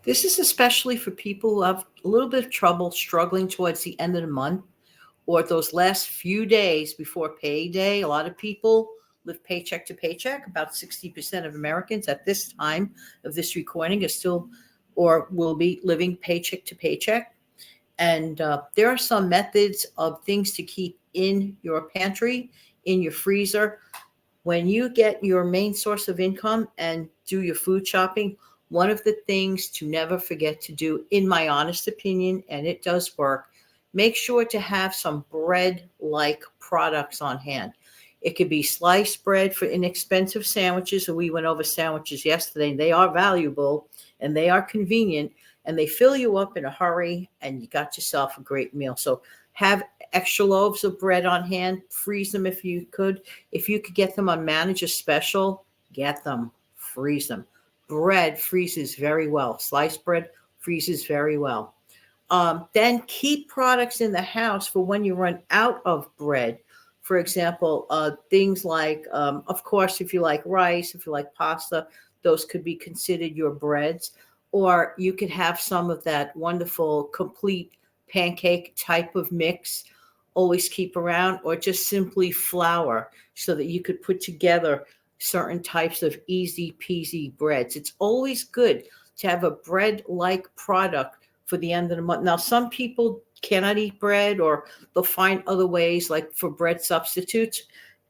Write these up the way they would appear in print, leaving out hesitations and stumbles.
This is especially for people who have a little bit of trouble struggling towards the end of the month or those last few days before payday. A lot of people live paycheck to paycheck. About 60% of Americans at this time of this recording are still or will be living paycheck to paycheck. And there are some methods of things to keep in your pantry, in your freezer. When you get your main source of income and do your food shopping, one of the things to never forget to do, in my honest opinion, and it does work, make sure to have some bread like products on hand. It could be sliced bread for inexpensive sandwiches. So we went over sandwiches yesterday, and they are valuable and they are convenient and they fill you up in a hurry and you got yourself a great meal. So have extra loaves of bread on hand, freeze them if you could. If you could get them on manager special, get them, freeze them. Bread freezes very well. Sliced bread freezes very well. Then keep products in the house for when you run out of bread. For example, things like, of course, if you like rice, if you like pasta, those could be considered your breads. Or you could have some of that wonderful complete pancake type of mix, always keep around, or just simply flour so that you could put together certain types of easy peasy breads. It's always good to have a bread like product for the end of the month. Now, some people cannot eat bread or they'll find other ways, like for bread substitutes.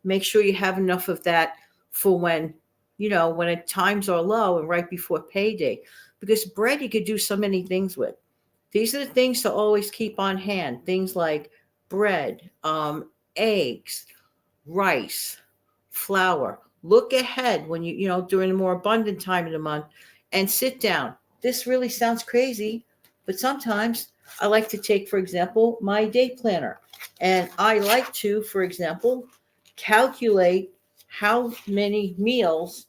Make sure you have enough of that for when, when times are low and right before payday. Because bread you could do so many things with. These are the things to always keep on hand. Things like bread, eggs, rice, flour. Look ahead when during a more abundant time of the month and sit down. This really sounds crazy, but sometimes I like to take, for example, my day planner. And I like to, for example, calculate how many meals,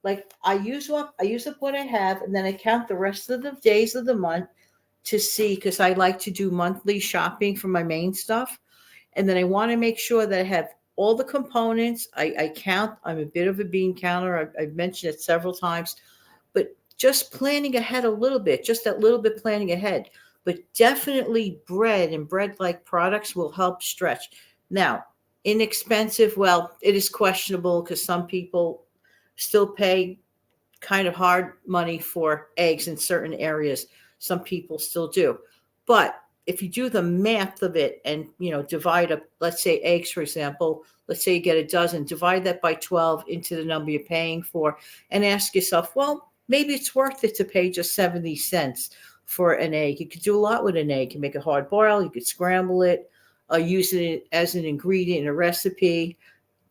like I use up what I have, and then I count the rest of the days of the month to see, because I like to do monthly shopping for my main stuff. And then I want to make sure that I have all the components. I count. I'm a bit of a bean counter. I've mentioned it several times, but just planning ahead a little bit, just that little bit planning ahead. But definitely bread and bread like products will help stretch. Now, inexpensive, well, it is questionable because some people still pay kind of hard money for eggs in certain areas. Some people still do. But if you do the math of it and divide up, let's say eggs, for example, let's say you get a dozen, divide that by 12 into the number you're paying for, and ask yourself, well, maybe it's worth it to pay just 70 cents for an egg. You could do a lot with an egg. You can make a hard boil, you could scramble it, use it as an ingredient in a recipe,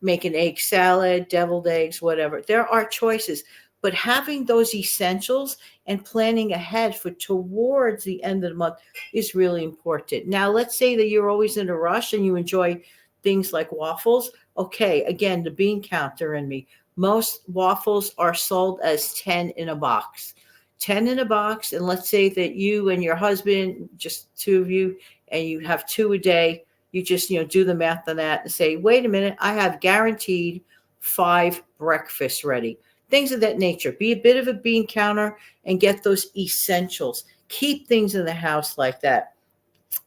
make an egg salad, deviled eggs, whatever. There are choices, but having those essentials and planning ahead for towards the end of the month is really important. Now, let's say that you're always in a rush and you enjoy things like waffles. Okay, again, the bean counter in me. Most waffles are sold as 10 in a box. 10 in a box, and let's say that you and your husband, just two of you, and you have two a day. You just do the math on that and say, wait a minute, I have guaranteed 5 breakfasts ready. Things of that nature. Be a bit of a bean counter and get those essentials. Keep things in the house like that,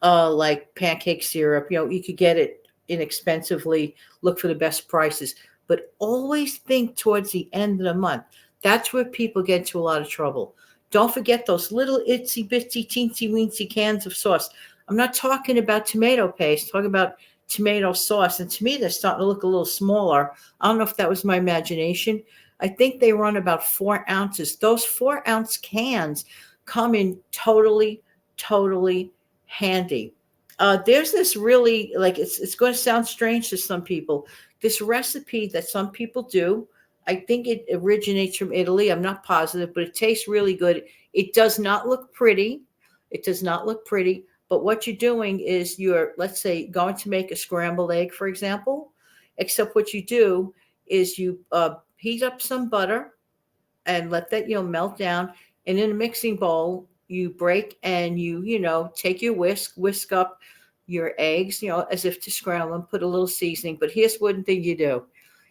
like pancake syrup. You could get it inexpensively. Look for the best prices, but always think towards the end of the month. That's where people get into a lot of trouble. Don't forget those little itsy bitsy teensy weensy cans of sauce. I'm not talking about tomato paste. I'm talking about tomato sauce. And to me, they're starting to look a little smaller. I don't know if that was my imagination. I think they run about 4 ounces. Those 4 ounce cans come in totally, totally handy. There's this really, like, it's going to sound strange to some people. This recipe that some people do, I think it originates from Italy. I'm not positive, but it tastes really good. It does not look pretty. It does not look pretty. But what you're doing is you're, let's say, going to make a scrambled egg, for example, except what you do is you heat up some butter and let that melt down. And in a mixing bowl, you break and you take your whisk up your eggs, as if to scramble them, put a little seasoning. But here's one thing you do: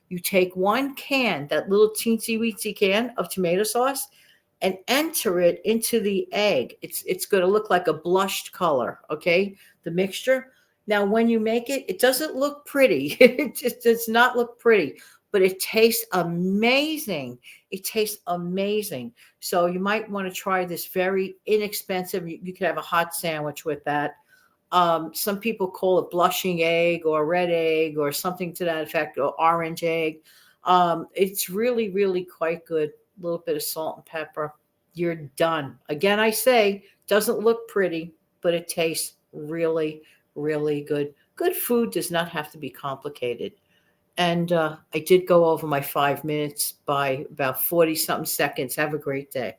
you take one can, that little teensy weensy can of tomato sauce, and enter it into the egg. It's going to look like a blushed color, okay? The mixture. Now, when you make it, it doesn't look pretty. It just does not look pretty, but it tastes amazing. It tastes amazing. So you might want to try this very inexpensive. You could have a hot sandwich with that. Some people call it blushing egg or red egg or something to that effect, or orange egg. It's really, really quite good. A little bit of salt and pepper. You're done. Again, I say, doesn't look pretty, but it tastes really, really good. Good food does not have to be complicated. And I did go over my 5 minutes by about 40 something seconds. Have a great day.